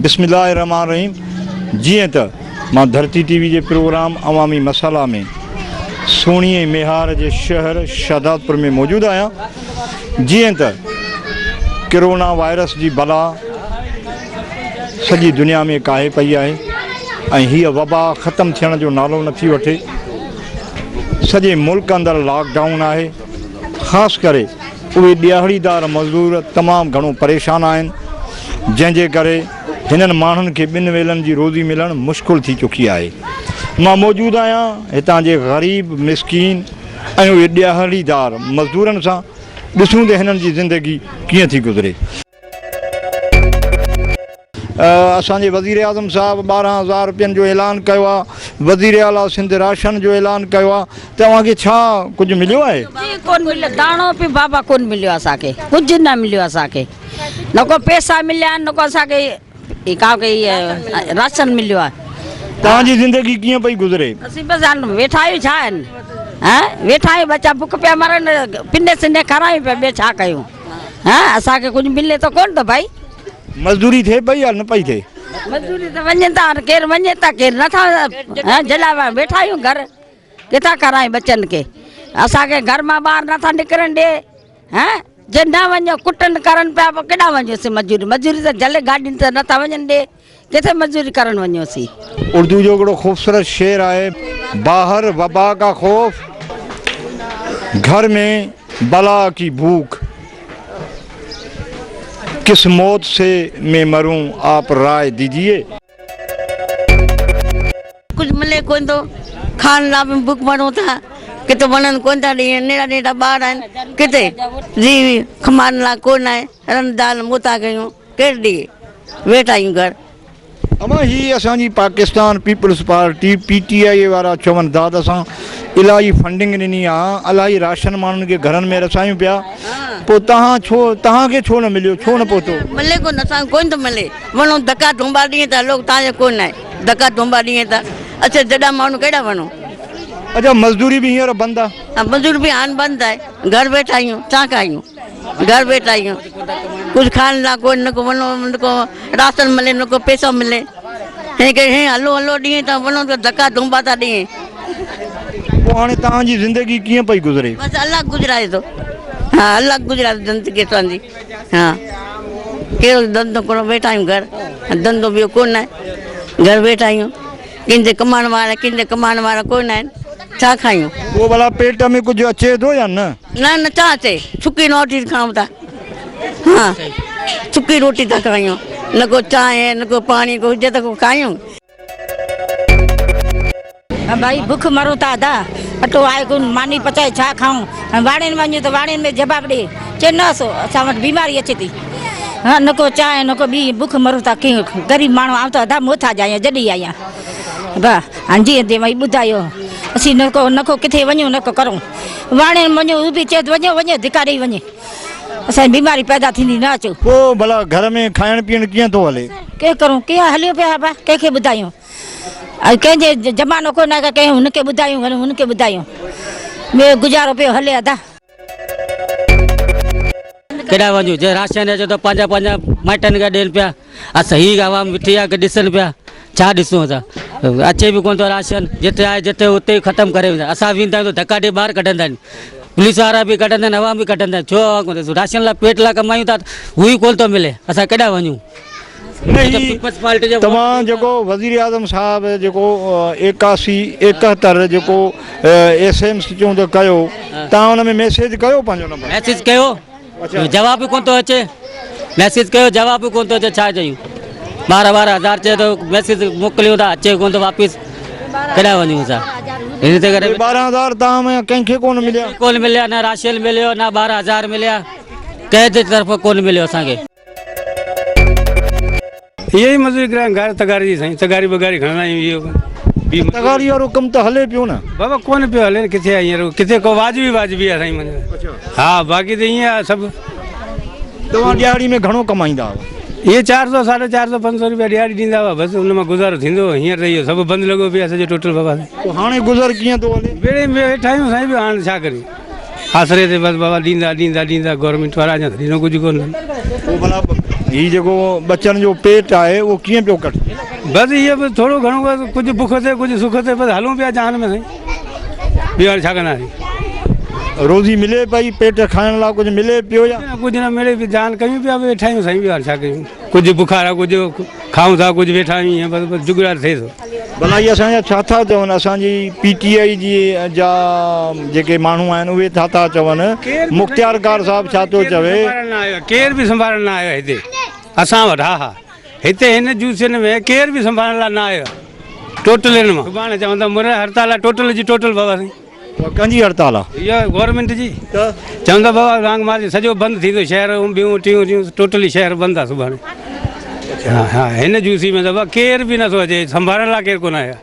बिस्मिल्लाहिर्रहमानिर्रहीम। जीअं त मां धरती टीवी जे प्रोग्राम अवामी मसाला में सोणीअ मेहार जे शहर शादातपुर में मौजूदु आहियां। जीअं त कोरोना वायरस जी बला सॼी दुनिया में काहे पई आहे ऐं हीअ वबा ख़तमु थियण जो नालो नथी वठे। सॼे मुल्क अंदरि लॉकडाउन आहे। ख़ासि करे उहे ॾियाड़ीदार मज़दूर तमामु घणो परेशान आहिनि, जंहिंजे करे हिननि माण्हुनि खे ॿिनि वेलनि जी रोज़ी मिलणु मुश्किल थी चुकी आहे। मां मौजूदु आहियां हितां जे ग़रीब मिसकीन ऐं उहे ॾियाड़ीदार मज़दूरनि सां। ॾिसूं त हिननि जी ज़िंदगी कीअं थी गुज़रे। असांजे वज़ीर आज़म साहिबु 12,000 रुपयनि जो ऐलान कयो आहे। वज़ीर आला सिंध राशन जो ऐलान कयो आहे। तव्हांखे छा कुझु मिलियो आहे? कोन मिलियो, दाणो बि बाबा कोन मिलियो असांखे, कुझु न मिलियो असांखे। न को पैसा मिलिया आहिनि, न को असांखे राशन मिलियो आहे। तव्हांजी ज़िंदगी कीअं पई गुज़रे? असीं बसि वेठा आहियूं, छा आहिनि वेठा आहियूं, बच्चा बुख पिया मरनि, पिने सिने खारायूं पिया, ॿियो छा कयूं? असांखे कुझु मिले त कोन त भाई। मज़दूरी थिए पई या न पई थिए? मज़दूरी त वञनि था, केरु वञे था केरु नथा। जला वेठा आहियूं घर, किथां करायूं बच्चनि खे? असांखे घर मां ॿाहिरि नथा निकिरनि ॾे। जे न वञो कुटनि करनि पिया, पोइ केॾां वञोसीं मजूरी? मजूरी त जले गाॾियुनि ते नथा वञनि ॾे, किथे मजूरी करणु वञोसीं? उर्दू जो हिकिड़ो ख़ूबसूरत शेर आहे, बाहर वबा का खौफ, घर में बला की भूख, किस मौत से मैं मरूं आप राय दीजिए। कुछ मिले कोन तो खान ला में भूख मरूं था, किथे वञनि कोन था ॾींहं, नेड़ा नेड़ा ॿार आहिनि, किथे जी खमान ला कोन आहे, रन दाल मोता कयूं, केरु ॾिए? वेठा आहियूं घर। अमा ही असांजी पाकिस्तान पीपल्स पार्टी PTI वारा चवनि था त असां इलाही फंडिंग ॾिनी आहे, इलाही राशन माण्हुनि खे घरनि में रसायूं पिया, पोइ तव्हांखे छो न मिलियो, छो न पहुतो? मिले कोन, असांखे कोन थो मिले। वञूं धका धुंबा ॾींहं था, लोग तव्हांजो कोन आहे धका धुंबा ॾींहं था। अच्छा जॾहिं माण्हू केॾा वञूं? अच्छा मज़दूरी बि हींअर बंदि आहे? मज़दूरी बि हाणे बंदि आहे। घर वेठा आहियूं, छा खायूं? घर वेठा आहियूं, कुझु खाइण लाइ कोन, न को वञो, न को राशन मिले, न को पैसो मिले। हे हलो हलो ॾींहं था वञो त धका धुंबा था ॾींहं। पोइ हाणे तव्हांजी ज़िंदगी कीअं पई गुज़रे? बसि अलाह गुज़राए थो। अलाह गुज़राए ज़िंदगी असांजी। कहिड़ो धंधो कोन, वेठा आहियूं घर, धंधो ॿियो कोन आहे, घर वेठा आहियूं। कंहिंजे कमाइण वारा, कंहिंजे कमाइण वारा कोन आहिनि, छा खायूं? पोइ भला पेट में कुझु अचे थो या न? न छा अचे, सुकी रोटी खाऊं था। सुकी रोटी था खायूं, न को चांहि, न को पाणी को हुजे त को खायूं। भाई भूख मरूं था दा, अटो आहे कोन, मानी पचाए छा खाऊं? वाड़ियुनि वञूं त वाड़ियुनि में जवाबु ॾे, चए न असो असां वटि बीमारी अचे थी। न को चांहि, न को ॿी, भूख मरूं था। कीअं ग़रीब माण्हू आऊं त अदा मोथा जा आहियां, जॾहिं आहियां वाह जी ते वई ॿुधायो। असीं न को किथे वञूं, न को करूं, वाड़ियुनि वञूं, उहो बि चए वञो वञो धिका ॾेई वञे, असांजी बीमारी पैदा थींदी, न अचो। पोइ भला घर में खाइण पीअण कीअं थो हले? के करूं, कीअं हलियो पिया बा, कंहिंखे ॿुधायूं? कंहिंजे ज़मानो कोन आहे, कंहिं हुनखे ॿुधायूं, हुनखे ॿुधायूं, ॿियो गुज़ारो पियो हले अदा। केॾा वञूं? जे राशन अचे त पंहिंजा पंहिंजा माइटनि खे ॾियनि पिया। असां हीअ आवाम वेठी आहे की ॾिसनि पिया, छा ॾिसूं असां? अचे बि कोन थो राशन, जिते आहे जिते उते ई ख़तमु करे वेंदा। असां वेंदा आहियूं त धका ॾे ॿाहिरि कढंदा आहिनि, पुलिस वारा बि कढंदा आहिनि, अवाम बि कढंदा आहिनि। छो राशन लाइ पेट लाइ कमायूं था, हू ई कोन थो मिले, असां केॾा वञूं? तव्हां जेको वज़ीर आज़म साहिबु जेको 81-71 जेको SMS चऊं त कयो, तव्हां हुन में मैसेज कयो? पंहिंजो नंबर मैसेज कयो, जवाब बि कोन थो अचे। मैसेज कयो, जवाब बि कोन थो अचे, छा चयूं? 12,000 चए थो, मैसेज मोकिलियूं था, अचे कोन थो वापसि, केॾा वञूं असां? हिन ते करे 12,000 तव्हां में कंहिंखे कोन मिलिया? कोन मिलिया, न राशन मिलियो, न 12,000 मिलिया, कंहिंजे तरफ़ कोन मिलियो असांखे। यही मजदूरी करायूं, घर तगारी जी साईं, तगारी बगारी खणंदा आहियूं। इहो तगारी वारो कमु त हले पियो न बाबा? कोन पियो हले, किथे आहे हींअर, किथे को वाजिबी आहे साईं मुंहिंजो। हा बाक़ी त ईअं आहे सभु। तव्हां ॾियाड़ी में घणो कमाईंदा हुआ? ये 400, 450, 500 रुपया ॾियारी ॾींदा हुआ, बसि हुन मां गुज़ारो थींदो। हींअर त इहो सभु बंदि लॻो पियो आहे सॼो टोटल बाबा। हाणे गुज़र कीअं थो हले? बेड़े में वेठा आहियूं साईं, बि हाणे छा करियूं? आसरे ते बस बाबा ॾींदा ॾींदा ॾींदा गवर्नमेंट वारा अञा ॾिनो कुझु कोन। पोइ भला हीउ जेको बचनि जो पेट आहे उहो कीअं पियो कटे? बसि इहे बि थोरो घणो बसि कुझु बुख ते कुझु सुख ते बसि हलूं पिया जान में साईं, ॿियो हाणे छा कंदासीं? रोज़ी मिले पई, पेट खाइण लाइ कुझु मिले पियो या कुझु न मिले पियो, जान कयूं पिया वेठा आहियूं साईं, ॿियो हाणे छा कयूं? कुझु बुखार आहे, कुझु खाऊं था, कुझु वेठा आहियूं, ईअं बसि बसि जुगाड़ थिए थो। भला इहे असांजा छा था चवनि? असांजी PTI जी जा जेके माण्हू आहिनि उहे छा था चवनि? मुख़्तियार कार साहिबु छा थो चवे? केर बि संभालण न आयो हिते असां वटि। हा हा, हिते हिन जूसियुनि में केर बि संभालण लाइ न आयो टोटल हिन मां। सुभाणे चवंदा मुर हड़ताल आहे, टोटल जी टोटल बाबा साईं। कंहिंजी हड़ताल आहे? इहा गवर्नमेंट जी। चवंदा बाबा रांग मार सॼो बंदि थींदो, शहर ॿियूं टियूं टोटली शहर बंदि आहे सुभाणे। हा हा, हिन जूसी में बाबा केर बि नथो अचे, संभालण लाइ केरु कोन आयो।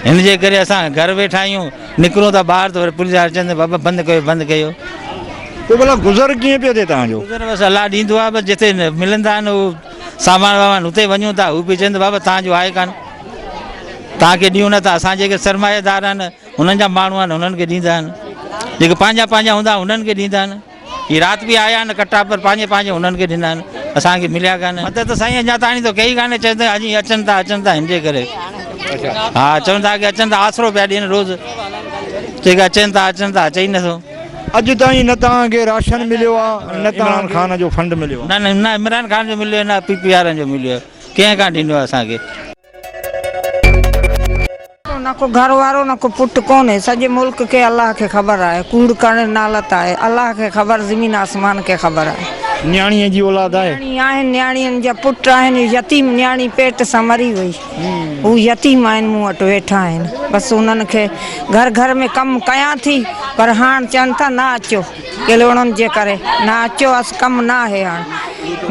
हिन जे करे असां घर वेठा आहियूं, निकिरूं था ॿाहिरि त वरी पुलिस वारा चवंदा बाबा बंदि कयो बंदि कयो। पोइ भला गुज़र कीअं पियो थिए तव्हांजो? गुज़र बसि अलाह ॾींदो आहे, बसि जिते मिलंदा आहिनि उहो सामान वामान हुते वञूं था, हू बि चवंदा बाबा तव्हांजो आहे कान, तव्हांखे ॾियूं नथा। असां जेके सरमाएदार आहिनि हुननि जा माण्हू आहिनि हुननि खे ॾींदा आहिनि, जेके पंहिंजा पंहिंजा हूंदा हुननि खे ॾींदा आहिनि। हीअ राति बि आया आहिनि कटा पर पंहिंजे पंहिंजे हुननि खे ॾिना आहिनि, असांखे मिलिया कान। मतिलबु त साईं अञा ताणी त कई कान्हे, चवंदा अॼु अचनि था हिन जे करे। हा, चवनि था की अचनि था, आसरो पिया ॾियनि रोज़, जेके अचनि था चई नथो। अॼु ताईं न तव्हांखे राशन मिलियो आहे, न इमरान ख़ान जो फंड मिलियो आहे? न इमरान ख़ान जो मिलियो, न PPR जो मिलियो, कंहिं कान ॾिनो आहे असांखे। न को घर वारो न को पुट कोन्हे, सॼे मुल्क खे अलाह खे ख़बर आहे, कूड़ करण नालत आहे, अलाह खे ख़बर, ज़मीन आसमान खे ख़बर आहे। न्याणीअ जी औलाद आहे? न्याणी आहिनि, न्याणीअनि जा पुट आहिनि, यतीम न्याणी पेट सां मरी वई, हू यतीम आहिनि, मूं वटि वेठा आहिनि। बसि उन्हनि खे घर घर में कमु कयां थी, पर हाणे चवनि था न अचो, किलवणनि जे करे न अचो, कमु न आहे हाणे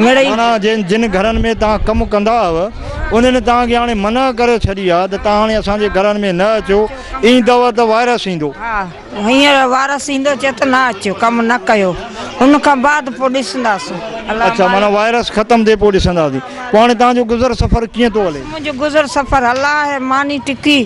मिड़ई। जिन घरनि में तव्हां कमु कंदा हुआ उन्हनि तव्हांखे हाणे मना करे छॾी आहे त तव्हां हाणे असांजे घरनि में न अचो, ईंदव त वायरस ईंदो। हा, हींअर वायरस ईंदो चए त न अचो, कमु न कयो, उन खां बाद पोइ ॾिसंदासीं। अच्छा, माना वायरस ख़तमु थिए पोइ ॾिसंदासीं। पोइ हाणे तव्हांजो गुज़र सफ़र कीअं थो हले? मुंहिंजो गुज़र सफ़र अलाह आहे मानी टिकी,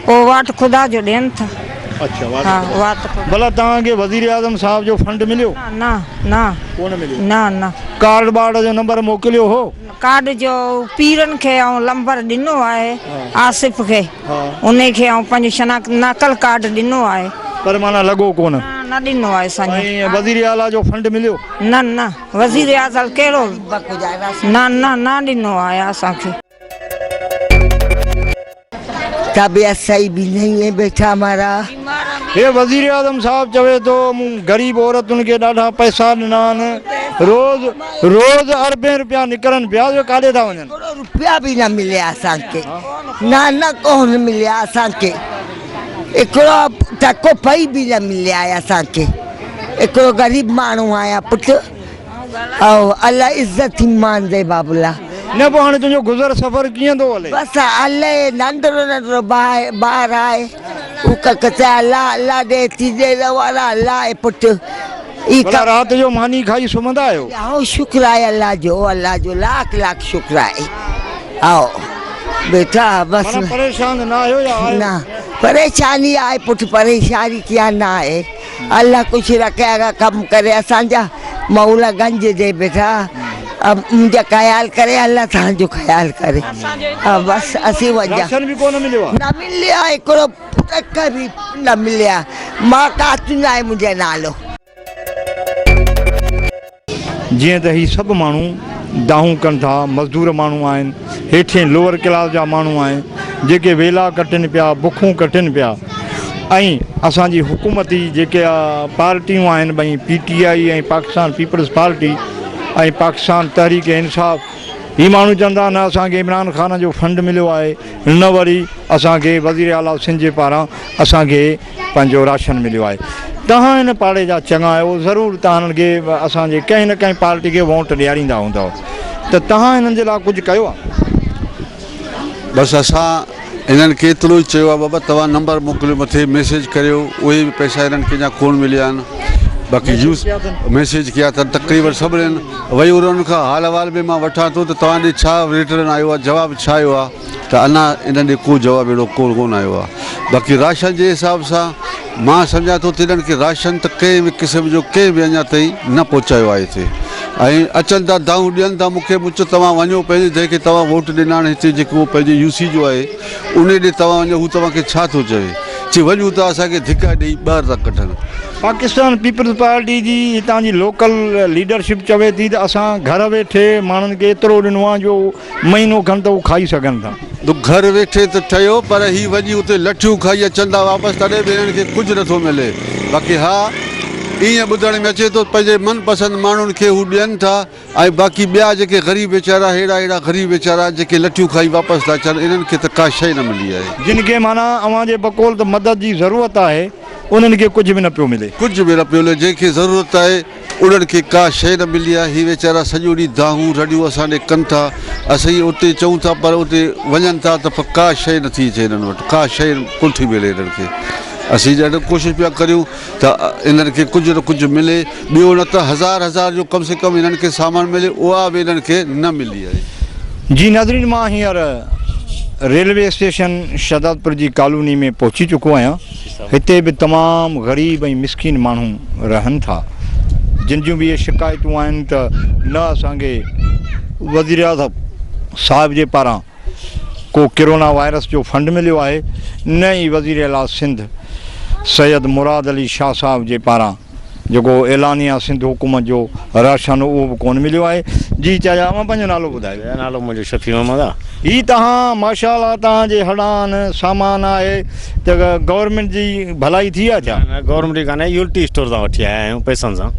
पोइ वाट ख़ुदा जो ॾियनि था। अच्छा, हा, वाट भला तव्हांखे वज़ीर आज़म साहब जो फंड मिलियो? न न कोन मिलियो? न कार्ड बार्ड जो नंबर मोकिलियो हो? कार्ड जो पीरनि खे ऐं नंबर ॾिनो आहे आसिफ़ खे, उन खे ऐं पंहिंजी शनाख्त नकल कार्ड ॾिनो आहे, पर माना लॻो कोन? न ॾिनो आहे असांखे। वज़ीर आला जो फंड मिलियो? न वज़ीर आज़म कहिड़ो न ॾिनो आहे असांखे। तबीयत सही भी नहीं है बेटा हमारा। हे वज़ीर आज़म साहब चवे तो गरीब औरतुनि खे ॾाढा पैसा ॾिना आहिनि, रोज़ अरबे रुपया निकिरनि पिया, जो काॾे था वञनि? रुपया भी न मिले असांखे, न कोन मिलिया असांखे, हिकिड़ो टको पई भी न मिलिया आहे असांखे। हिकिड़ो ग़रीब माण्हू आहियां पुटु, ऐं अलाह इज़त ईमान दे बाबुला। न पोइ हाणे तुंहिंजो गुज़र सफ़र कीअं थो हले? बसि अलाए नंढड़ो ॿार आहे, हू कचा अलाह ॾे तीजे वारा अलाह आहे पुटु। राति जो मानी खाई सुम्हंदा आहियो? ऐं शुक्र आहे अलाह जो लाख लाख शुक्र आहे। आओ बेटा बसि परेशान न आहियो या न? परेशानी आहे पुटु, परेशानी क्या न आहे, अलाह कुझु रखिया कमु करे असांजा, मौला गंज दे बेटा, मुंहिंजा ख़्यालु करे, अलाह तव्हांजो ख़्यालु करे। बसि असीं वञा। राशन बि कोन मिलियो आहे? न मिलियो आहे, हिकिड़ो टक बि न मिलिया। मां कातुन आहे मुंहिंजो नालो। जीअं त ही सभु माण्हू दाहूं कनि था, मज़दूर माण्हू आहिनि, हेठि लोअर क्लास जा माण्हू आहिनि जेके वेला कटनि पिया, बुखूं कटनि पिया। ऐं असांजी हुकूमती जेके पार्टियूं आहिनि, भई PTI ऐं पाकिस्तान पीपल्स पार्टी ऐं पाकिस्तान तहरीक इंसाफ़, ही माण्हू चवंदा न असांखे इमरान ख़ान जो फंड मिलियो आहे, न वरी असांखे वज़ीर आला सिंध जे पारां असांखे पंहिंजो राशन मिलियो आहे। तव्हां हिन पाड़े जा चङा आहियो, ज़रूरु तव्हां हिननि खे असांजे कंहिं न कंहिं पार्टी खे वोट ॾियारींदा हूंदव, त तव्हां हिननि जे लाइ कुझु कयो आहे? बसि असां इन्हनि खे एतिरो ई चयो आहे बाबा तव्हां नंबर मोकिलियो, मथे मैसेज करियो, उहे बि पैसा हिननि खे कोन मिलिया आहिनि। बाक़ी यूज़ मैसेज किया त तक़रीबन सभिनीनि वही उन्हनि खां हाल अहवाल बि मां वठां थो त तव्हां ॾे छा रिटर्न आयो आहे, जवाबु छा आयो आहे, त अञा इन्हनि ॾे को जवाबु अहिड़ो कोन आयो आहे। बाक़ी राशन जे हिसाब सां मां सम्झां थो तिन्हनि खे राशन त कंहिं बि क़िस्म जो कंहिं बि अञा ताईं न पहुचायो आहे हिते ऐं अचनि था दाऊं ॾियनि था मूंखे मुझ तव्हां वञो पंहिंजे जंहिंखे तव्हां वोट ॾिना आहिनि हिते जेको पंहिंजे यूसी जो आहे उन ॾे तव्हां वञो हू तव्हांखे छा थो चए वञूं था असांखे धिका ॾेई ॿाहिरि था कढनि। पाकिस्तान पीपल्स पार्टी जी हितां जी लोकल लीडरशिप चवे थी त असां घर वेठे माण्हुनि खे एतिरो ॾिनो आहे जो महीनो खनि त उहो खाई सघनि था। घर वेठे त ठहियो पर ही वञी उते लठियूं खाई अचनि था वापसि तॾहिं बि हिननि खे कुझु नथो मिले। बाक़ी हा ईअं ॿुधण में अचे थो पंहिंजे मनपसंदि माण्हुनि खे हू ॾियनि था ऐं बाक़ी ॿिया जेके ग़रीब वीचारा अहिड़ा ग़रीब वीचारा जेके लठियूं खाई वापसि था अचनि इन्हनि खे त का शइ न मिली आहे। जिन खे माना अव्हां जे बकौल त मदद जी ज़रूरत आहे उन्हनि खे कुझु बि न पियो मिले। कुझु बि न पियो मिले जंहिंखे ज़रूरत आहे उन्हनि खे का शइ न मिली आहे। ही वीचारा सॼो ॾींहुं दाहूं रड़ियूं असां ॾे कनि था असीं उते चऊं था पर उते वञनि था त का शइ नथी अचे हिननि वटि का शइ कोन थी मिले हिननि खे। असीं ॾाढो कोशिशि पिया करियूं त इन्हनि खे कुझु न कुझु मिले ॿियो न त हज़ार जो कम से कम हिननि खे सामान मिले उहा बि हिननि खे न मिली आहे। जी नाज़रीन मां हींअर रेलवे स्टेशन शहदादपुर जी कॉलोनी में पहुची चुको आहियां। हिते बि तमामु ग़रीब ऐं मिसकिन माण्हू रहनि था जिन जूं बि इहे शिकायतूं आहिनि त न असांखे वज़ीर आज़म साहिब जे पारां को कोरोना वायरस जो फंड मिलियो आहे न ई वज़ीर आला सिंध सैयद मुराद अली शाह साहिब जे पारां जेको ऐलानिया सिंध हुकूमत जो राशन उहो बि कोन मिलियो आहे। जी चाचा मां पंहिंजो नालो ॿुधायो। नालो मुंहिंजो शफ़ी मोहम्मद आहे। ही तव्हां माशाअल्लाह तव्हांजे हड़ान सामान आहे त गवर्नमेंट जी भलाई थी आहे छा? गवर्नमेंट जी कान्हे यूनिटी स्टोर तां वठी आया आहियूं पैसनि सां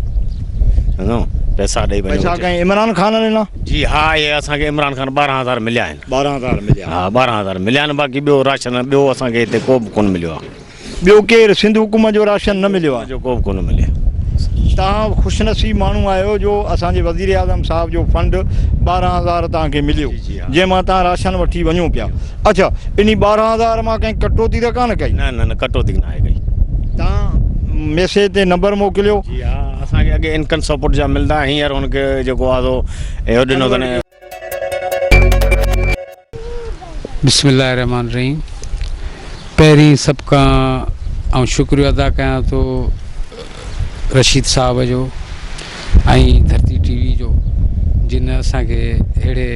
पैसा ॾेई पैसा कंहिं इमरान ख़ान ॾिना? जी हा इहे असांखे इमरान ख़ान 12,000 मिलिया आहिनि। 12,000 मिलिया? हा 12,000 मिलिया आहिनि। बाक़ी ॿियो राशन ॿियो असांखे हिते को बि कोन मिलियो आहे। ॿियो केरु सिंध हुकूमत जो राशन न मिलियो आहे? जो को बि कोन मिलियो। तव्हां ख़ुशनसीब माण्हू आहियो जो असांजे वज़ीर आज़म साहिब जो फंड 12,000 तव्हांखे मिलियो जंहिंमां तव्हां राशन वठी वञो पिया। अच्छा इन 12,000 मां कंहिं कटौती त कान कई? न कटौती न आहे कई। तव्हां मैसेज ते नंबर मोकिलियो? जी हा असांखे अॻे इनकम सपोर्ट जा मिलंदा हींअर हुनखे जेको आहे इहो ॾिनो अथनि। बिस्मिल्लाहिर्रहमानिर्रहीम। पहिरीं सभु खां ऐं शुक्रिया अदा कयां थो रशीद साहब जो ऐं धरती टीवी जो जिन असांखे अहिड़े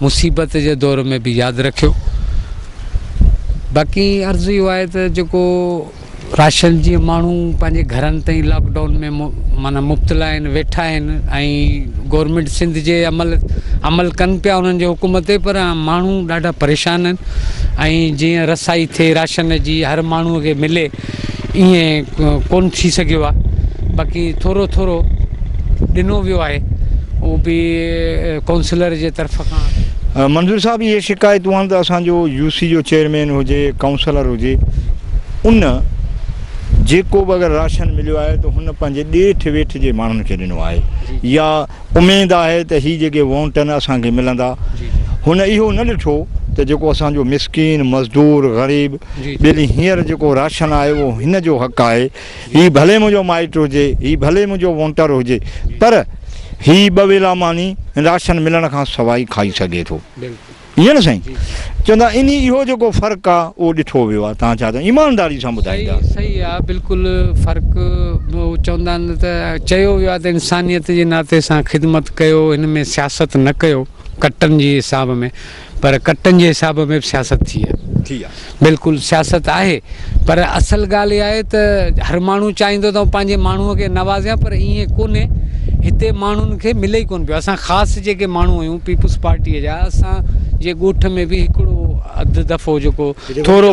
मुसीबत जे दौर में बि यादि रखियो। बाक़ी अर्ज़ु इहो आहे त जेको राशन जीअं माण्हू पंहिंजे घरनि ताईं लॉकडाउन में माना मुब्तला आहिनि वेठा आहिनि ऐं गवर्नमेंट सिंध जे अमल कनि पिया उन्हनि जे हुकूमत ते पर माण्हू ॾाढा परेशान आहिनि ऐं जीअं रसाई थिए राशन जी हर माण्हूअ खे मिले ईअं कोन थी सघियो आहे। बाक़ी थोरो ॾिनो वियो आहे उहो बि काउंसलर जे तरफ़ खां। मंज़ूर साहब इहे शिकायतूं आहिनि त असांजो यूसी जो चेयरमैन हुजे काउंसलर हुजे उन जेको बि अगरि राशन मिलियो आहे त हुन पंहिंजे ॾेठ वेठ जे माण्हुनि खे ॾिनो आहे या उमेदु आहे त हीअ जेके वोट आहिनि असांखे मिलंदा। हुन इहो न ॾिठो त जेको असांजो मिसकिन मज़दूर ग़रीब ॿिली हींअर जेको राशन आहे उहो हिन जो हक़ु आहे। हीअ भले मुंहिंजो माइट हुजे हीअ भले मुंहिंजो वोटर हुजे पर हीअ ॿ वेला मानी राशन मिलण खां सवाइ खाई सघे थो। ईअं न साईं चवंदा इन इहो जेको फ़र्क़ु आहे उहो ॾिठो वियो आहे। तव्हां छा था ईमानदारी सां ॿुधाईंदा? सही आहे बिल्कुलु फ़र्क़ु चवंदा आहिनि त चयो वियो आहे त इंसानियत जे नाते सां ख़िदमत कयो हिन में सियासत न कयो कटनि जे हिसाब में पर कटनि जे हिसाब में बि सियासत थी आहे। बिल्कुलु सियासत आहे पर असल ॻाल्हि इहा आहे त हर माण्हू चाहींदो त पंहिंजे माण्हूअ खे नवाज़ियां पर ईअं कोन्हे। हिते माण्हुनि खे मिले ई कोन पियो। असां ख़ासि जेके माण्हू आहियूं पीपुल्स पार्टीअ जा असां जे ॻोठ में बि हिकिड़ो अधु दफ़ो जेको थोरो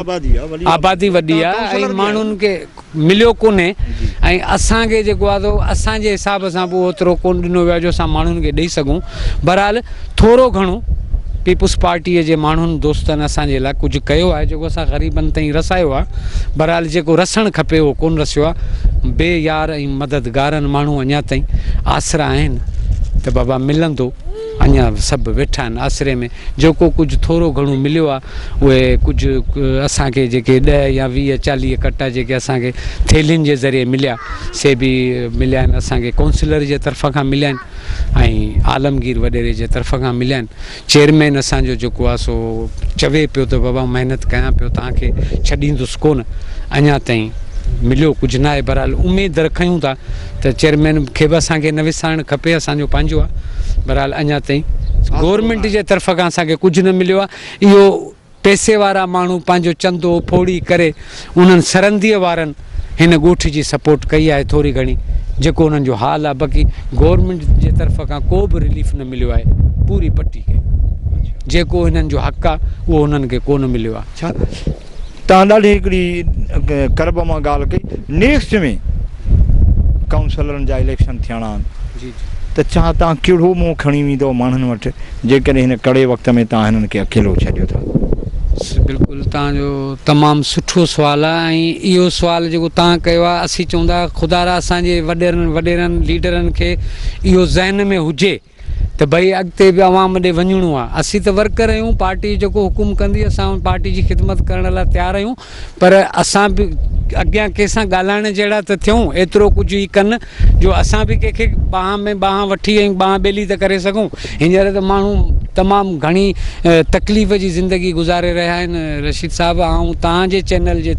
आबादी वॾी आहे ऐं माण्हुनि खे मिलियो कोन्हे ऐं असांखे जेको आहे असांजे हिसाब सां पोइ ओतिरो कोन ॾिनो वियो आहे जो असां माण्हुनि खे ॾेई सघूं। बहरहाल थोरो घणो पीपुल्स पार्टीअ जे माण्हुनि दोस्तनि असांजे लाइ कुझु कयो आहे जेको असां ग़रीबनि ताईं रसायो आहे। बहरहाल जेको रसणु खपे उहो कोन रसियो आहे। बेयार ऐं मददगारनि माण्हू अञा ताईं आसरा आहिनि त बाबा मिलंदो अञा सभु वेठा आहिनि आसरे में। जेको कुझु थोरो घणो मिलियो आहे उहे कुझु असांखे जेके 10 या 20 40 कटा जेके असांखे थैलियुनि जे ज़रिए मिलिया से बि मिलिया आहिनि असांखे काउंसलर जे तरफ़ खां मिलिया आहिनि ऐं आलमगीर वॾेरे जे तरफ़ खां मिलिया आहिनि। चेयरमैन असांजो जेको आहे सो चवे पियो त बाबा महिनत कयां पियो तव्हांखे छॾींदुसि कोन अञा ताईं मिलियो कुझु न आहे। बहरहाल उमेद रखूं था त चेयरमैन खे बि असांखे न विसारणु खपे, असांजो पंहिंजो आहे। बहरहाल अञा ताईं गवर्नमेंट जे तरफ़ खां असांखे कुझु न मिलियो आहे। इहो पैसे वारा माण्हू पंहिंजो चंदो फोड़ी करे उन्हनि सरहंदीअ वारनि हिन ॻोठ जी सपोर्ट कई आहे थोरी घणी, जेको उन्हनि जो हाल आहे। बाक़ी गवर्नमेंट जे तरफ़ खां को बि रिलीफ न मिलियो आहे पूरी पट्टी खे। जेको हिननि जो हक़ आहे उहो उन्हनि खे कोन मिलियो आहे। छा तव्हां ॾाढी हिकिड़ी करब मां ॻाल्हि कई, नेक्स्ट में काउंसलरनि जा इलेक्शन थियणा आहिनि त छा तव्हां कहिड़ो मुंहुं खणी वेंदव माण्हुनि वटि जेकॾहिं हिन कड़े वक़्त में तव्हां हिननि खे अकेलो छॾियो था? बिल्कुलु तव्हांजो तमामु सुठो सुवालु आहे। ऐं इहो सुवालु जेको तव्हां कयो आहे, असीं चवंदा ख़ुदा असांजे वॾेरनि लीडरनि खे इहो ज़हन में हुजे त भई अॻिते बि अवाम ॾे वञिणो आहे। असीं त वर्कर आहियूं, पार्टी जेको हुकुम कंदी असां पार्टी जी ख़िदमत करण लाइ तयारु आहियूं, पर असां बि अॻियां कंहिंसां ॻाल्हाइण जहिड़ा त थियूं, एतिरो कुझु ई कनि जो असां बि कंहिंखे बांह में बांह वठी ऐं बांह ॿेली त करे सघूं। हींअर त माण्हू तमामु घणी तकलीफ़ जी ज़िंदगी गुज़ारे रहिया आहिनि रशीद साहिबु। ऐं तव्हांजे चैनल जे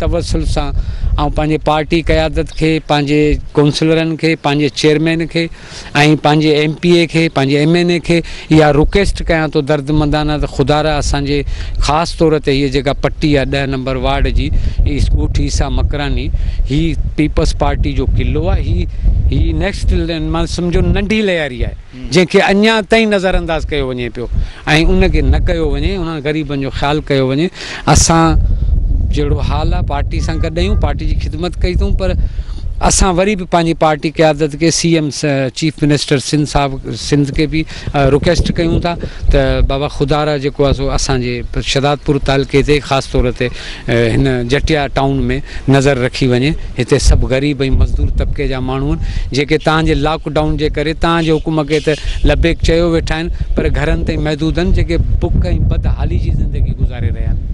तवसुल सां ऐं पंहिंजे पार्टी क़यादत खे, पंहिंजे काउंसलरनि खे, पंहिंजे चेयरमैन खे ऐं पंहिंजे MPA खे, पंहिंजे MNA खे इहा रिक्वेस्ट कयां थो दर्दमंदाना त ख़ुदा ख़ासि तौर ते हीअ जेका पट्टी आहे 10 नंबर वार्ड जी, ॻोठ ईसा मकरानी, ही पीपल्स पार्टी जो क़िलो आहे। ही नेक्स्ट मां सम्झो नंढी लयारी आहे जंहिंखे अञा ताईं नज़रअंदाज़ कयो वञे पियो ऐं उनखे न कयो वञे, उन्हनि ग़रीबनि जो ख़्यालु कयो वञे। असां जहिड़ो हाल आहे पार्टी सां गॾु आहियूं, पार्टी जी ख़िदमत कई अथऊं, पर असां वरी बि पंहिंजी पार्टी क़यादत के CM चीफ मिनिस्टर सिंध के भी रिक्वेस्ट कयूं था त बाबा ख़ुदा जेको आहे सो असांजे शदादपुर तालुके ते ख़ासि तौर ते हिन जटिया टाउन में नज़र रखी वञे। हिते सभु ग़रीब ऐं मज़दूर तबिके जा माण्हू आहिनि जेके तव्हांजे लॉकडाउन जे करे तव्हांजे हुकुम खे त लबेक चयो वेठा आहिनि, पर घरनि ताईं महदूद आहिनि, जेके बुख ऐं बदहाली जी ज़िंदगी गुज़ारे रहिया आहिनि।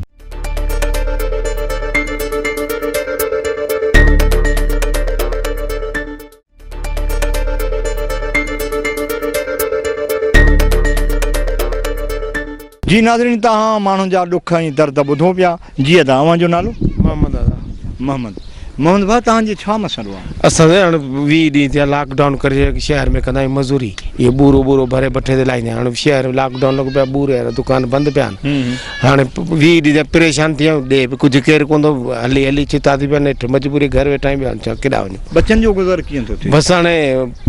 जी नाज़रीन, तव्हां माण्हुनि जा ॾुख ऐं दर्द ॿुधो पिया। जी तव्हां जो नालो? मोहम्मद दादा। मोहम्मद भाउ, तव्हांजो छा मसइलो आहे? असां हाणे 20 ॾींहं थिया लॉकडाउन करे शहर में कंदा आहियूं मज़दूरी, इहो बूरो भरे भठे ते लाहींदा आहियूं। हाणे शहर में लॉकडाउन लॻो पिया, बूरे वारा दुकान बंदि पिया आहिनि। हाणे 20 ॾींहं परेशान थी विया आहियूं, ॾे बि कुझु केरु कोन थो, हली चिता थी पिया, नेठि मजबूरी घर वेठा आहियूं, छा केॾा वञूं। बच्चनि जो गुज़र कीअं थो थिए? बसि हाणे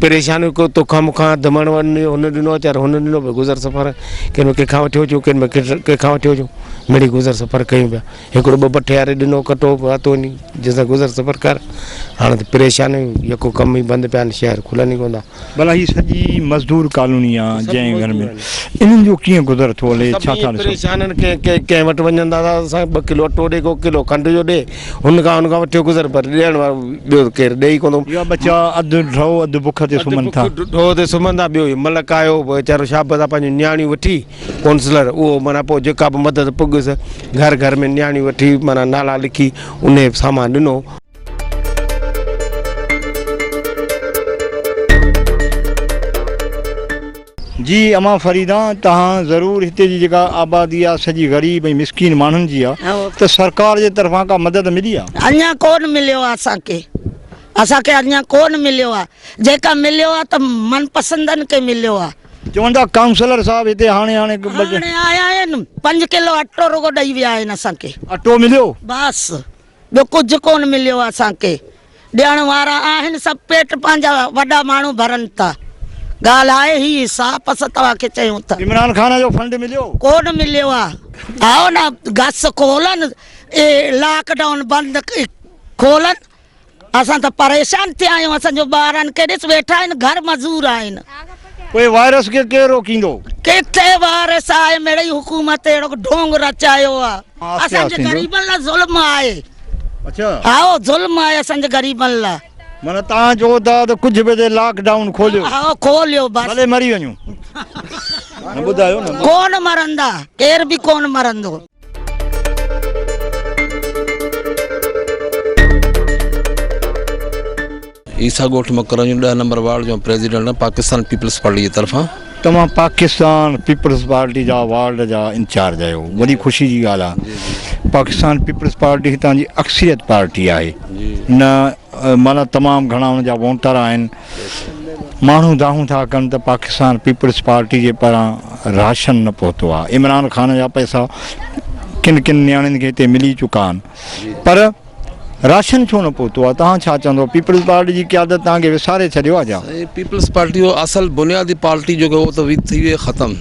परेशानी को तोखां मूंखां धमण वञ, हुन ॾिनो वीचारो, हुन ॾिनो पियो गुज़र सफ़र, कंहिंमें कंहिंखां वठी अचूं, कंहिंमें कंहिंखां वठी अचूं, मिड़ी गुज़र सफ़र कयूं पिया। हिकिड़ो 2 भठे वारे ॾिनो कटो हथो वञी, जंहिंसां गुज़र सफ़र कर। हाणे त परेशानी, यको कम ई बंदि पिया आहिनि, शहर खुलनि ई कोन था। भला ही सॼी मज़दूर कॉलोनी आहे जंहिं घर में इन्हनि जो कीअं गुज़र थो हले? छा था परेशान आहिनि? कंहिं वटि वञनि था असां 2 किलो अटो ॾे, को किलो खंड जो ॾे, हुनखां वठी गुज़र, पर ॾियण वारो ॿियो केरु ॾे ई कोन थो। इहा बच्चा अधु ढो अधु बुख ते सुम्हनि था, ढो ते सुम्हनि था। ॿियो मलक आयो वीचारो शाबत आहे, पंहिंजी न्याणियूं वठी काउंसलर, उहो माना पोइ जेका बि मदद पुॻुसि, घर में न्याणियूं वठी माना नाला लिखी उन सामान ॾिनो। जी अमा फरीदा, तव्हां ज़रूरु हिते जी जेका आबादी आहे सॼी ग़रीब ऐं मिसकीन माण्हुनि जी आहे, त सरकार जे तरफ़ां का मदद मिली आहे? अञा कोन मिलियो आहे असांखे अञा कोन मिलियो आहे। जेका मिलियो आहे त मनपसंदनि खे मिलियो आहे। चवनि था काउंसलर साहिबु हिते हाणे आया आहिनि, 5 किलो अटो रुगो ॾेई विया आहिनि असांखे। अटो मिलियो? बसि ॿियो कुझु कोन मिलियो आहे असांखे। ॾियण वारा आहिनि सभु, पेट पंहिंजा वॾा माण्हू भरनि था। ॻाल्हि आहे ही साफ़ असां तव्हांखे चयूं था। इमरान खान जो फंड मिलियो? कोन मिलियो आहे। आओ न गस खोलनि, लॉकडाउन बंदि खोलनि, असां त परेशान थिया आहियूं। असांजो ॿारनि के ॾिस वेठा आहिनि, घर मज़ूर आहिनि। पोइ वायरस खे केरु रोकींदो? किथे वायरस आहे? मिड़ई हुकूमत अहिड़ो ढोंग रचायो आहे। असांजे ग़रीबनि लाइ ज़ुल्म आहे। अच्छा, आओ ज़ुल्म आहे असांजे ग़रीबनि लाइ। माना तव्हां चओ था त कुझु बि ते लॉकडाउन खोलियो? हा खोलियो, बसि भले मरी वञूं। ॿुधायो न, कोन मरंदा, केर बि कोन मरंदो। ईसा ॻोठ मकरानी 10 नंबर वार्ड जो प्रेसिडेंट पाकिस्तान पीपल्स पार्टी जी तरफ़ां। तव्हां पाकिस्तान पीपल्स पार्टी जा वार्ड जा इंचार्ज आहियो, वॾी ख़ुशी जी ॻाल्हि आहे। पाकिस्तान पीपल्स पार्टी हितां जी अक्सरियत पार्टी आहे न माना तमामु घणा हुन जा वोटर आहिनि माण्हू दाहूं था कनि त पाकिस्तान पीपल्स पार्टी जे पारां राशन न पहुतो आहे इमरान ख़ान जा पैसा किन किन नियाणियुनि खे हिते मिली चुका आहिनि पर राशन छो न पहुतो आहे तव्हां छा चवंदो पीपल्स पार्टी जी क़यादत तव्हांखे विसारे छॾियो आहे छा पीपल्स पार्टी जो असल बुनियादी पार्टी जो उहो त थी वई ख़तमु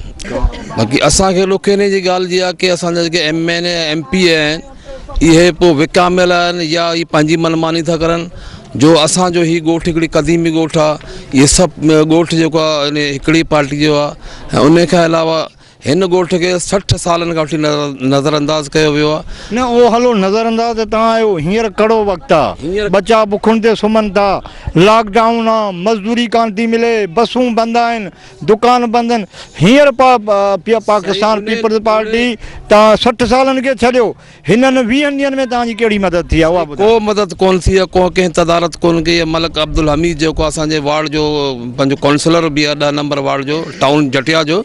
बाक़ी असांखे ॾुखे इन जी ॻाल्हि जी आहे की असांजा जेके MN MP आहिनि इहे पोइ विकामियल आहिनि या इहे पंहिंजी मनमानी था करनि जो असांजो ही ॻोठु हिकिड़ी क़दीमी ॻोठु आहे इहे सभु ॻोठु जेको आहे इन हिकिड़ी पार्टी जो आहे ऐं उन खां अलावा हिन ॻोठ खे 60 सालनि खां वठी नज़रअंदाज़ कयो वियो आहे न उहो हलो नज़रअंदाज़ तव्हां आहियो हींअर कड़ो वक़्तु आहे बचा बुखुनि ते सुम्हनि था लॉकडाउन आहे मज़दूरी कान थी मिले बसूं बंदि आहिनि दुकान बंदि आहिनि हींअर पाकिस्तान पीपल्स पार्टी तव्हां 60 सालनि खे छॾियो हिननि 20 ॾींहंनि में तव्हांजी कहिड़ी मदद थी आहे उहा को मदद कोन थी आहे को कंहिं तदारत कोन कई आहे मलिक अब्दुल हमीद जेको असांजे वार्ड जो पंहिंजो काउंसलर बि आहे 10 नंबर वार्ड जो टाउन जटिया जो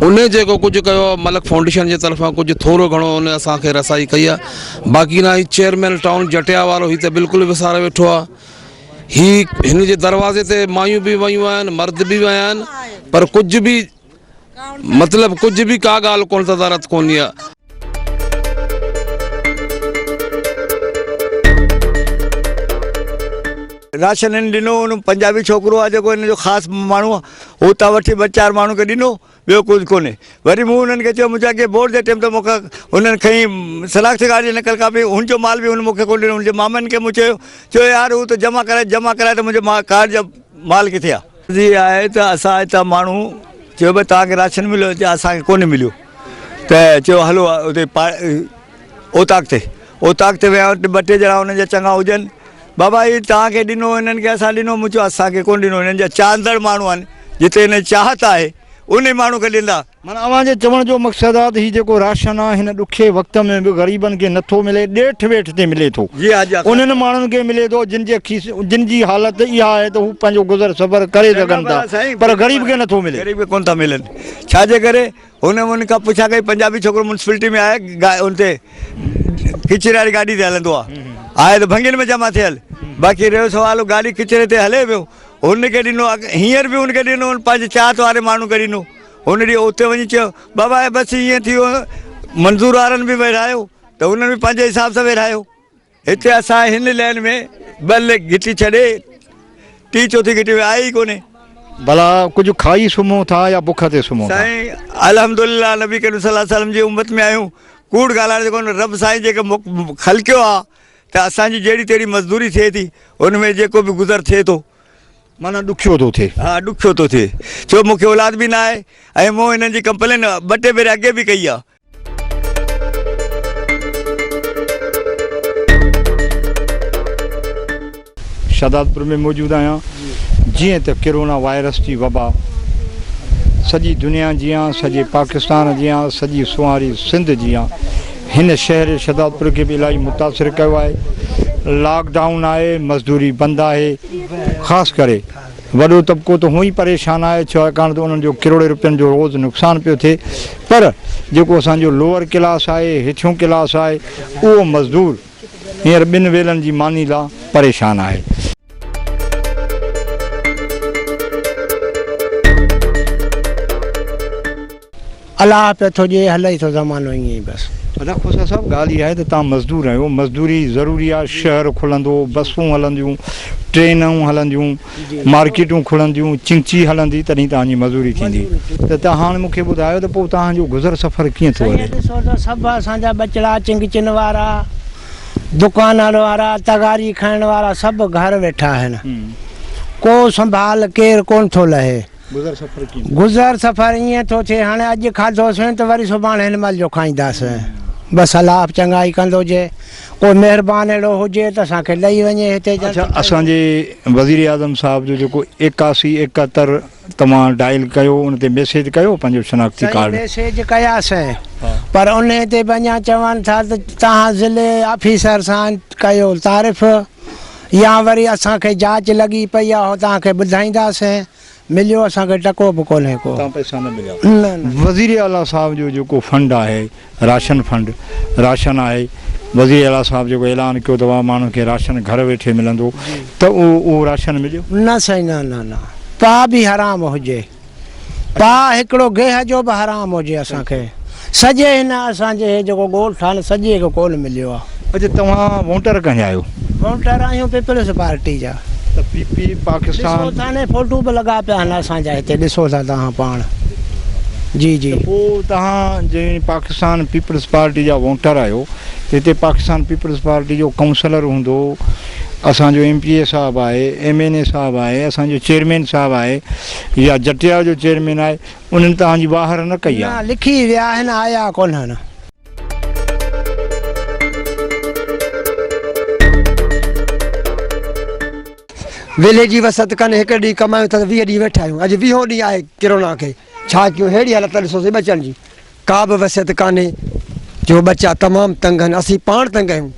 उन जेको कुझु कयो मलिक फाउंडेशन जे तरफ़ां कुझु थोरो घणो उन असांखे रसाई कई आहे बाक़ी न ही चेयरमैन टाउन जटिया वारो ही त बिल्कुलु विसारे वेठो आहे ही हिन जे दरवाज़े ते मायूं बि वियूं आहिनि मर्द बि विया आहिनि पर कुझु बि मतिलबु कुझु बि का ॻाल्हि कोन तदारत कोन्हे आहे राशन ॾिनो उन पंजाबी छोकिरो आहे जेको हिन जो ख़ासि माण्हू आहे हू था वठी 2-4 माण्हू खे ॾिनो ॿियो कुझु कोन्हे वरी मूं हुननि खे चयो मुंहिंजा के बोर्ड जे टाइम ते मूंखे हुननि खईं सलाख़्ती गाॾी नकल कापी हुनजो माल बि हुन मूंखे कोन ॾिनो हुनजे मामनि खे मूं चयो यार हू त जमा कराए त मुंहिंजे कार जा माल किथे आहे जी आहे त असां हितां माण्हू चयो भई तव्हांखे राशन मिलियो असांखे कोन्हे मिलियो त चयो हलो हुते ओताक ते विया 2-3 ॼणा हुननि जा चङा हुजनि बाबा ही तव्हांखे ॾिनो हिननि खे असां ॾिनो मूं चयो असांखे कोन ॾिनो हिननि जा चांदड़ माण्हू आहिनि जिते हिन चाहत आहे उन माण्हू खे ॾींदा माना अव्हांजे चवण जो मक़सदु आहे त हीउ जेको राशन आहे हिन ॾुखे वक़्त में बि ग़रीबनि खे नथो मिले ॾेठ वेठ ते मिले थो जी हा जी उन्हनि माण्हुनि खे मिले थो जिन जी हालत इहा आहे त हू पंहिंजो गुज़र सफ़र करे सघनि था पर ग़रीब खे नथो मिले ग़रीब खे कोन था मिलनि छाजे करे हुन खां पुछा कई पंजाबी छोकिरो म्यूनसिपैलिटी में आहे हुन ते किचिरे वारी गाॾी ते हलंदो आहे त भंगियुनि में जमा थियल बाक़ी रहियो सुवाल गाॾी किचिरे ते हले पियो हुनखे ॾिनो हींअर बि हुनखे ॾिनो पंहिंजे चाहत वारे माण्हू खे ॾिनो हुन ॾींहुं उते वञी चयो बाबा बसि ईअं थी वियो मंज़ूर वारनि बि वेठायो त हुननि बि पंहिंजे हिसाब सां वेठायो हिते असां हिन लाइन में भले घिटी छॾे 3/4 घिटी आई कोन्हे भला कुझु खाई सुम्हूं था या बुख ते सुम्हूं साईं अल्हम्दुलिल्लाह नबी करीम सल्लल्लाहु अलैहि वसल्लम जी उम्मत में आहियूं कूड़ ॻाल्हाइण जो कोन रब साईं जेके ख़लकियो आहे त असांजी जहिड़ी तहिड़ी मज़दूरी थिए थी हुन में जेको बि गुज़र थिए थो माना ॾुखियो थो थिए हा ॾुखियो थो थिए छो मूंखे औलाद बि न आहे ऐं मूं हिननि जी कंप्लेन 2-3 भेरे अॻे बि कई आहे शहदादपुर में मौजूदु आहियां जीअं त कोरोना वायरस जी वबा सॼी दुनिया जी आहे सॼे पाकिस्तान जी आहे सॼी सुवारी सिंध जी आहे हिन शहर शहदादपुर खे बि इलाही मुतासिर कयो आहे लॉकडाउन आहे मज़दूरी बंदि आहे ख़ासि करे वॾो तबिको त हूअं ई परेशान आहे छाकाणि त उन्हनि जो करोड़े रुपयनि जो रोज़ु नुक़सानु पियो थिए पर जेको असांजो लोअर क्लास आहे हेठियों क्लास आहे उहो मज़दूर हींअर 2 वेलनि जी मानी लाइ परेशान आहे अलाह पियो थो ॾिए हले थो ज़मानो ईअं ई बसि खोसा साहब ॻाल्हि इहा आहे त तव्हां मज़दूर आहियो मज़दूरी ज़रूरी आहे शहर खुलंदो बसूं हलंदियूं ट्रेनूं हलंदियूं मार्केटूं खुलंदियूं चिंची हलंदी तॾहिं तव्हांजी मज़दूरी थींदी त तव्हां हाणे मूंखे ॿुधायो त पोइ तव्हांजो गुज़र सफ़र कीअं थो हले ॾिसो त सभु असांजा बचड़ा चिंगचिन वारा दुकान वारा तगारी खाइण वारा सभु घर वेठा आहिनि को संभाल केरु कोन थो लहे गुज़र सफ़र ईअं थो थिए हाणे अॼु खाधोसीं त वरी सुभाणे हिन महिल जो खाईंदासीं बसि अलाह चङाई कंदो हुजे को महिरबानी अहिड़ो हुजे त असांखे ॾेई वञे हिते असांजे वज़ीर आज़म साहिब जो जेको 8171 तव्हां डायल कयो उन ते मैसेज कयो पंहिंजो शनाख्ती कार्ड मैसेज कयासीं पर उन ते बि अञा चवनि था त तव्हां ज़िले ऑफिसर सां कयो तारीफ़ या वरी असांखे जांच लॻी पई आहे तव्हांखे ॿुधाईंदासीं मिलियो असांखे टको बि कोन्हे को। तव्हां पैसा न मिलिया? न वज़ीर आला साहब जो जेको फंड आहे राशन फंड, राशन आहे, वज़ीर आला साहब जेको ऐलान कयो अथव माण्हुनि खे राशन घर वेठे मिलंदो, त उहो राशन मिलियो? न साईं, न न न, पा बि हराम हुजे, पा हिकिड़ो गेह जो बि हराम हुजे असांखे। सॼे हिन असांजे जेको ॻोठ आहे न सॼे खे कोन मिलियो आहे। अच्छा, तव्हां वोटर कंहिंजा आहियो? वोटर आहियूं पीपल्स पार्टी जा। त पीपी पाकिस्तान थाने फोटू बि लॻा पिया आहिनि असांजा हिते, ॾिसो था तव्हां पाण। जी जी। पोइ तव्हां जे पाकिस्तान पीपल्स पार्टी जा वोटर आहियो, त हिते पाकिस्तान पीपल्स पार्टी जो काउंसलर हूंदो, असांजो MPA साहबु आहे, MNA साहबु आहे, असांजो चेयरमैन साहबु आहे, या जटिया जो चेयरमैन आहे, उन्हनि तव्हांजी ॿाहिरि न कई आहे? लिखी विया आहिनि, आया कोन्हनि। विलेज जी वसत कनि, हिकु ॾींहुं कमायूं त 20 ॾींहं वेठा आहियूं। अॼु 20 ॾींहं आहे किरोना खे, छा कयूं? अहिड़ी हालत ॾिसोसीं बचनि जी, का बि वसियत कान्हे, जो बच्चा तमामु तंग आहिनि, असीं पाण तंग आहियूं।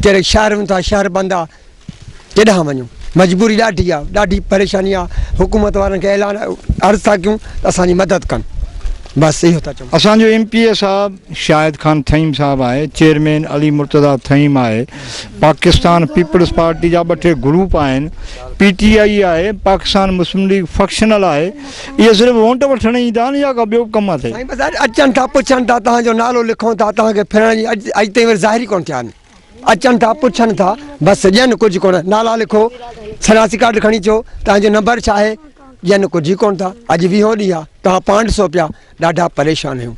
कहिड़े शहर वञूं था, शहर बंदि आहे, केॾांहुं वञूं? मजबूरी ॾाढी आहे, ॾाढी परेशानी आहे। हुकूमत वारनि खे ऐलान अर्ज़ु था कयूं त असांजी मदद कनि, बसि इहो था चऊं। असांजो MPA साहबु शाहिद ख़ान थईम साहबु आहे, चेयरमैन अली मुर्तज़ा थईम आहे, पाकिस्तान पीपल्स पार्टी जा 2-3 ग्रुप आहिनि, PTI आहे, पाकिस्तान मुस्लिम लीग फंक्शनल आहे। इहे सिर्फ़ु वोट वठण ईंदा आहिनि या का ॿियो कमु आहे? साईं बसि अचनि था, पुछनि था, तव्हांजो नालो लिखूं था, तव्हांखे फिरण जी अॼु ताईं वरी ज़ाहिरी कोन थिया आहिनि। अचनि था, पुछनि था, बसि ॾियनि कुझु कोन। नाला लिखो, शनासी कार्ड खणी अचो, तव्हांजो नंबर छा आहे, ॾियनि कुझु ई कोन था। अॼु 20 ॾींहं आहे, तव्हां पाण ॾिसो पिया, ॾाढा परेशान आहियूं।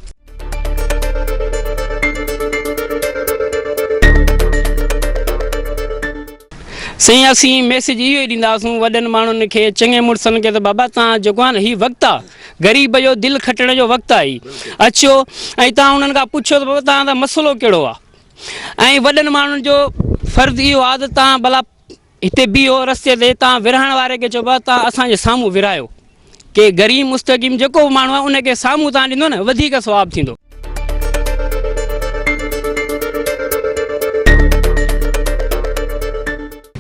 साईं असीं मैसेज इहो ई ॾींदासीं वॾनि माण्हुनि खे, चङे मुड़ुसनि खे, त बाबा तव्हां जेको आहे न हीउ वक़्तु आहे, ग़रीब जो दिलि खटण जो वक़्तु आहे, अचो ऐं तव्हां उन्हनि खां पुछो त बाबा तव्हांजो मसइलो कहिड़ो आहे। ऐं वॾनि माण्हुनि जो फ़र्ज़ु इहो आहे त तव्हां भला हिते बीहो रस्ते ते, तव्हां विरहण वारे खे चओ बाबा तव्हां असांजे साम्हूं विरायो, के ग़रीब मुस्तक़ीम जेको बि माण्हू आहे उनखे साम्हूं तव्हां ॾींदो न, वधीक सवाबु थींदो।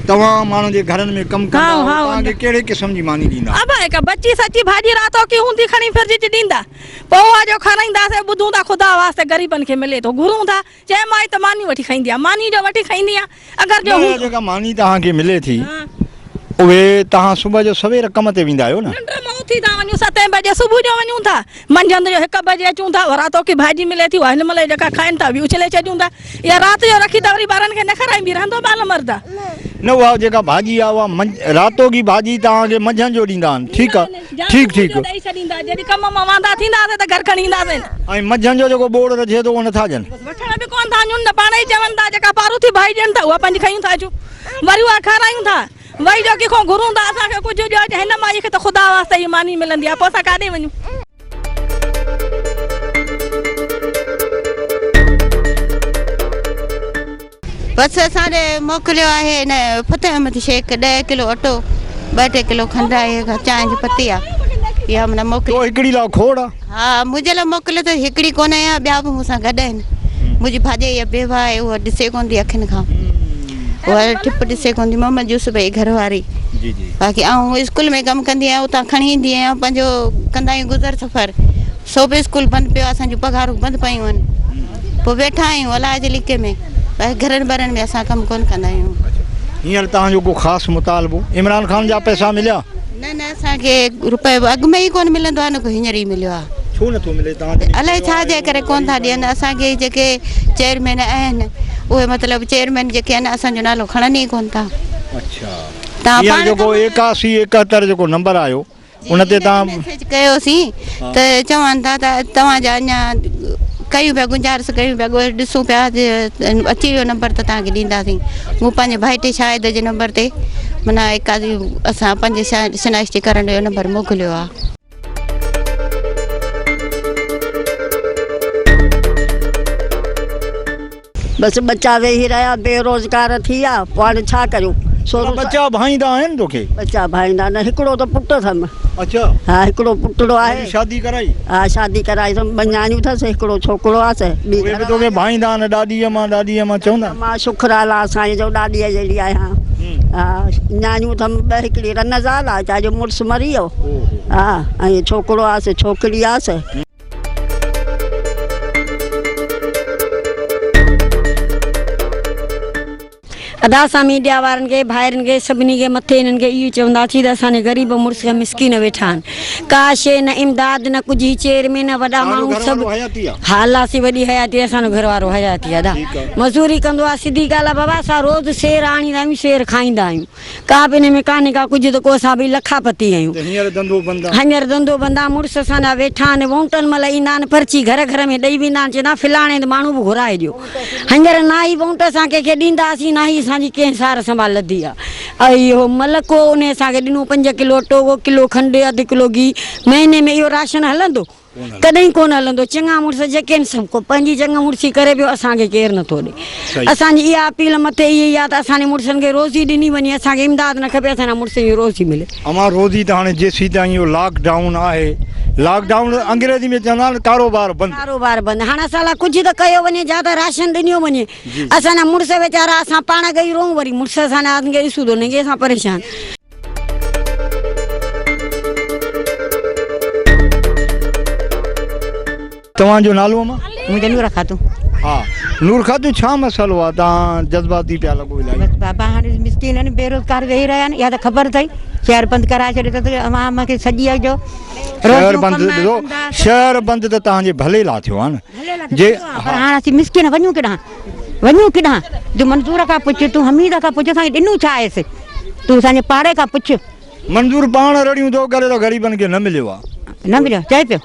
तव्हां माण्हुनि जे घरनि में कमु कंदा आहियो, तव्हांखे कहिड़े क़िस्म जी मानी ॾींदा? अब हिक बची सची भाॼी रातो की हूंदी खणी फिरजी ॾींदा, पोइ जो खाराईंदासीं, ॿुधूं था ख़ुदा वास्ते ग़रीबनि खे मिले थो, घुरूं था, चए माई त मानी वठी खाईंदी आहे, मानी जो वठी खाईंदी आहे। अगरि जो जेका मानी तव्हांखे मिले थी, उहे तव्हां सुबुह जो सवेर कम ते वेंदा आहियो न? उथी था वञूं 7 बजे सुबुह जो वञूं था, मंझंदि जो 1 बजे अचूं था, रातो की भाॼी मिले थी, हिन महिल जेका खाइनि था उछले छॾियूं था, या राति जो रखी त वरी ॿारनि खे न खाराईंदी रहंदो ॿार मर्द न। उहा जेका भाॼी आहे उहा रातो की भाॼी तव्हांखे मंझंदि जो ॾींदा आहिनि? ठीकु आहे, ठीकु ॾेई छॾींदा, जॾहिं कम मां वांदा थींदासीं त घर खणी ईंदासीं। ऐं मंझंदि जो जेको बोड़ रचे थो उहो नथा ॾियनि? वठण बि कोन था वञूं, पाण ई चवनि था, जेका पारूथी भाई ॾियनि था उहा पंहिंजी खायूं था अचूं, वरी उहा खारायूं था, वरी जो कंहिंखां घुरूं था असांखे कुझु ॾियो, हिन माई खे त ख़ुदा वास्ते ई मानी मिलंदी आहे, पोइ असां काॾे वञूं? बसि असांजे मोकिलियो आहे न फतेह अहमद शेख 10 किलो अटो, 2-2 किलो खंडु आहे, चांहि जी पती आहे, इहा माना मोकिलियो। हिकिड़ी लाइ खोड़ आहे? हा, मुंहिंजे लाइ मोकिलियो त हिकिड़ी कोन आहे, ॿिया बि मूंसां गॾु आहिनि। मुंहिंजी भाॼी इहा बेवा आहे, उहा ॾिसे कोन थी अखियुनि खां, उहा टिप ॾिसे कोन थी। मोहम्मद यूसुफ भई घरवारी, बाक़ी आउं स्कूल में कमु कंदी आहियां, उतां खणी ईंदी आहियां, पंहिंजो कंदा आहियूं गुज़र सफ़र। सोबे स्कूल बंदि पियो आहे, असांजूं पघारूं बंदि पियूं आहिनि, पोइ वेठा आहियूं अलाह जे लिके में, घरनि बरनि में असां कमु कोन कंदा आहियूं। हींअर तव्हांजो को ख़ासि मुतालबो इमरान ख़ान जा पैसा मिलिया? न न, असांखे रुपए अॻु में ई कोन मिलंदो आहे न, को हींअर ई मिलियो आहे। छो नथो मिले तव्हांखे? अलाए छा जे करे कोन था ॾियनि असांखे, जेके चेयरमैन आहिनि उहे मतिलबु चेयरमैन जेके आहिनि असांजो नालो खणनि ई कोन था। अच्छा, तव्हां जेको 8171 जेको नंबर आयो उन ते तव्हां मैसेज कयोसीं त चवनि था त तव्हांजा अञा कयूं पिया, गुज़ारिश कयूं पिया, ॾिसूं पिया, अची वियो नंबर त तव्हांखे ॾींदासीं। मूं पंहिंजे भाइटे शाहिद जे नंबर ते माना असां पंहिंजे शिनाख्ती करण जो नंबर मोकिलियो आहे। बसि बच्चा वेही रहिया, बेरोज़गार थी विया, पोइ हाणे छा करियूं? बच्चा भाईंदा आहिनि तोखे? बच्चा भाईंदा न, हिकिड़ो त पुटु अथमि। अच्छा, हा, हिकिड़ो पुटड़ो आहे। शादी कराई? हा, शादी कराई, 2 न्याणियूं अथसि, हिकिड़ो छोकिरो आहे। तोखे भाईंदा आहिनि? ॾाॾीअ मां चवंदा? मां शुक्राला साईं जो ॾाॾीअ जहिड़ी आहियां। हा, न्याणियूं अथमि 2, हिकिड़ी रनज़ाल आहे, चाहे जो मुड़ुसु मरी वियो, हाँ ऐं छोकिरो आहे छोकिरी आहे अदा असां मीडिया वारनि खे भाइरनि खे सभिनी खे मथे इन्हनि खे इहो चवंदासीं त असांजे ग़रीब मुड़ुस मिसकीन वेठा आहिनि का शइ न इमदाद न कुझु चेर में न वॾा माण्हू सभु हा अलासी वॾी हयाती असांजो घर वारो हयाती आहे अदा मज़ूरी कंदो आहे सिधी ॻाल्हि आहे बाबा असां रोज़ु सेर आणींदा आहियूं सेर खाईंदा आहियूं का बि हिन में कान्हे का कुझु त को असां बि लखापती आहियूं हींअर धंधो बंदि आहे मुड़ुस असांजा वेठा आहिनि वोटनि महिल ईंदा आहिनि पर्ची घर घर में ॾेई वेंदा आहिनि चवंदा फिलाणे त माण्हू बि घुराए ॾियो हींअर न ई वोट असां कंहिंखे ॾींदासीं न ई असांजी कंहिं सार संभालंदी आहे ऐं इहो मलको उन असांखे ॾिनो 5 किलो अटो किलो खंडु अधु किलो घी महीने में इहो राशन हलंदो कॾहिं कोन हलंदो चङा मुड़ुस जेके आहिनि सभु को पंहिंजी चङा मुड़ुसी करे पियो असांखे केरु नथो ॾे असांजी इहा अपील मथे इहा ई आहे त असांजे मुड़ुसनि खे रोज़ी ॾिनी वञे असांखे इमदाद न खपे असांजा मुड़ुस खे रोज़ी मिले अमां रोज़ी त हाणे जेसीं ताईं इहो लॉकडाउन आहे लॉकडाउन अंग्रेजी में चवंदा आहिनि कारोबार बंदि हाणे असां लाइ कुझु त कयो वञे जा त राशन ॾिनो वञे असांजा मुड़ुस वीचारा असां पाण गई रहूं वरी मुड़ुस असांजा खे ॾिसूं थो न असां परेशान तव्हांजो नालो मां मुंहिंजो नूर खातूं हा नूर खातूं छा मसइलो आहे तव्हां जज़्बाती पिया लॻो इलाही बाबा हाणे मिसकिन आहिनि बेरोज़गार वेही रहिया आहिनि इहा त ख़बर अथई शहर बंदि कराए छॾियो अथई अवाम खे सॼी जो शहर बंदि ॾिसो शहर बंदि त तव्हांजे भले लाइ थियो आहे न जे पर हाणे असीं मिसकिन वञूं किॾां जो मंज़ूर खां पुछ तूं हमीद खां पुछ असांखे ॾिनूं छा आहेसि तूं असांजे पाड़े खां पुछ मंज़ूर पाण रड़ियूं थो करे त ग़रीबनि खे न मिलियो आहे न मिलियो चए पियो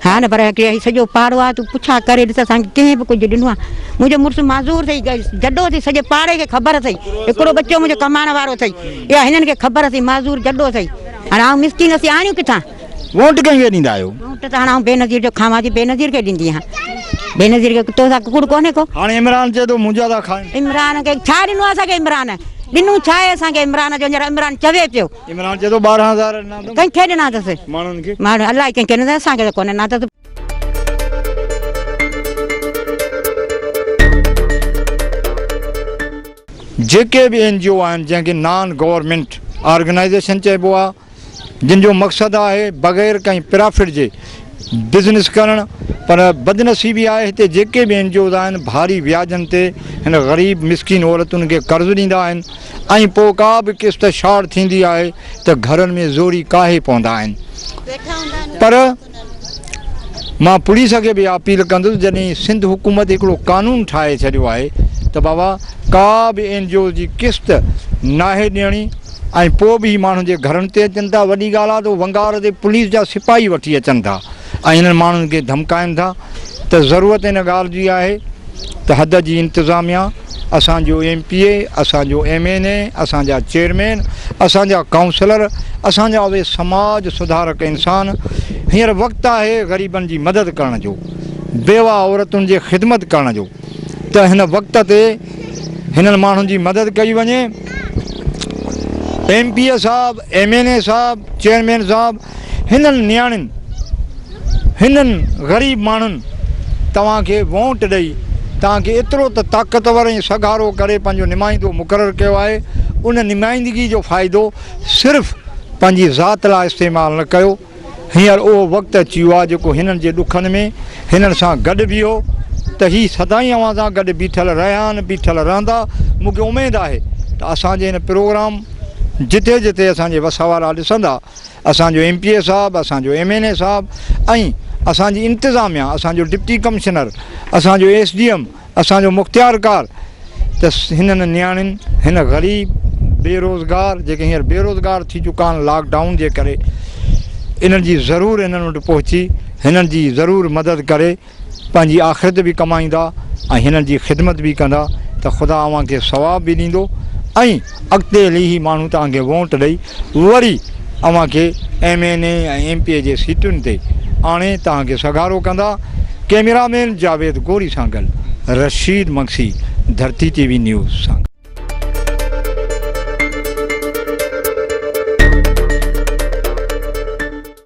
हा न पर सॼो पाड़ो आहे तूं पुछा करे ॾिस असांखे कंहिं बि कुझु ॾिनो आहे मुंहिंजो मुड़ुसु माज़ूर अथई जॾो अथई सॼे पाड़े खे ख़बर अथई हिकिड़ो बच्चो मुंहिंजो कमाइण वारो अथई इहा हिननि खे ख़बर अथई माज़ूर जॾो अथई हाणे आउं मिसकिन असीं आणियूं किथां वोट कंहिंखे ॾींदा आहियो वोट त हाणे आउं बेनज़ीर जो खावां थी बेनज़ीर खे ॾींदी आहियां बेनज़ीर खे तो सां कुकुड़ कोन्हे को हाणे इमरान चए थो मुंहिंजा था खाइनि इमरान खे छा ॾिनो आहे असांखे इमरान ॾिनूं छा आहे असांखे इमरान जो हींअर इमरान चवे पियो इमरान चए थो 12,000 कंहिंखे ॾिना अथसि माण्हुनि खे माण्हू अलाए कंहिंखे ॾिना असांखे त कोन्हे न अथसि जेके बि NGO आहिनि जंहिंखे नॉन गवर्नमेंट ऑर्गेनाइज़ेशन चइबो आहे जिन जो मक़सदु आहे बग़ैर कंहिं प्रॉफिट जे बिज़नेस करणु पर बदनसीबी आहे हिते जेके बि NGOs आहिनि भारी व्याजनि ते हिन ग़रीब मिसकिन औरतुनि खे कर्ज़ु ॾींदा आहिनि ऐं पोइ का बि किस्त शॉर्ट थींदी आहे त घरनि में ज़ोरी काहे पवंदा आहिनि पर मां पुलिस खे बि अपील कंदुसि जॾहिं सिंध हुकूमत हिकिड़ो कानून ठाहे छॾियो आहे त बाबा का बि NGO जी किस्त नाहे ॾियणी ऐं पोइ बि माण्हुनि जे घरनि ते अचनि था वॾी ॻाल्हि आहे त वंगार ते पुलिस जा सिपाही वठी अचनि था ऐं हिननि माण्हुनि खे धमकाइनि था त ज़रूरत हिन ॻाल्हि जी आहे त हद जी इंतिज़ामिया असांजो MPA असांजो MNA असांजा चेयरमैन असांजा काउंसलर असांजा उहे समाज सुधारक इंसान हींअर वक़्तु आहे ग़रीबनि जी मदद करण जो बेवा औरतुनि जे ख़िदमत करण जो त हिन वक़्त ते हिननि माण्हुनि जी मदद कई वञे MPA साहब MNA साहब चेयरमैन साहब हिननि नियाणियुनि हिननि ग़रीब माण्हुनि तव्हांखे वोट ॾेई तव्हांखे एतिरो त ताक़तवर ऐं सगारो करे पंहिंजो नुमाइंदो मुक़ररु कयो आहे उन नुमाइंदगी जो फ़ाइदो सिर्फ़ु पंहिंजी ज़ात लाइ इस्तेमालु न कयो हींअर उहो वक़्तु अची वियो आहे जेको हिननि जे ॾुखनि में हिननि सां गॾु बीहो त हीअ सदाईं अव्हां सां गॾु बीठल रहिया आहिनि बीठल रहंदा मूंखे उमेदु आहे त असांजे हिन प्रोग्राम जिते जिते असांजे वसवारा ॾिसंदा असांजो MPA साहब असांजो MNA साहब ऐं असांजी इंतिज़ामिया असांजो डिप्टी कमिश्नर असांजो SDM असांजो मुख़्तियारकार त हिननि नियाणियुनि हिन ग़रीब बेरोज़गार जेके हींअर बेरोज़गार थी चुका आहिनि लॉकडाउन जे करे इन्हनि जी ज़रूरु हिननि वटि पहुची हिननि जी ज़रूरु मदद करे पंहिंजी आख़िरत बि कमाईंदा ऐं हिननि जी ख़िदमत बि कंदा त ख़ुदा अव्हांखे सवाब बि ॾींदो ऐं अॻिते हली ई माण्हू तव्हांखे वोट ॾेई वरी अव्हांखे MNA ऐं MPA जे सीटुनि ते आणे तव्हांखे सगारो कंदा कैमरामैन जावेद गोरी सां गॾु रशीद मक्सी धरती TV न्यूज़ सां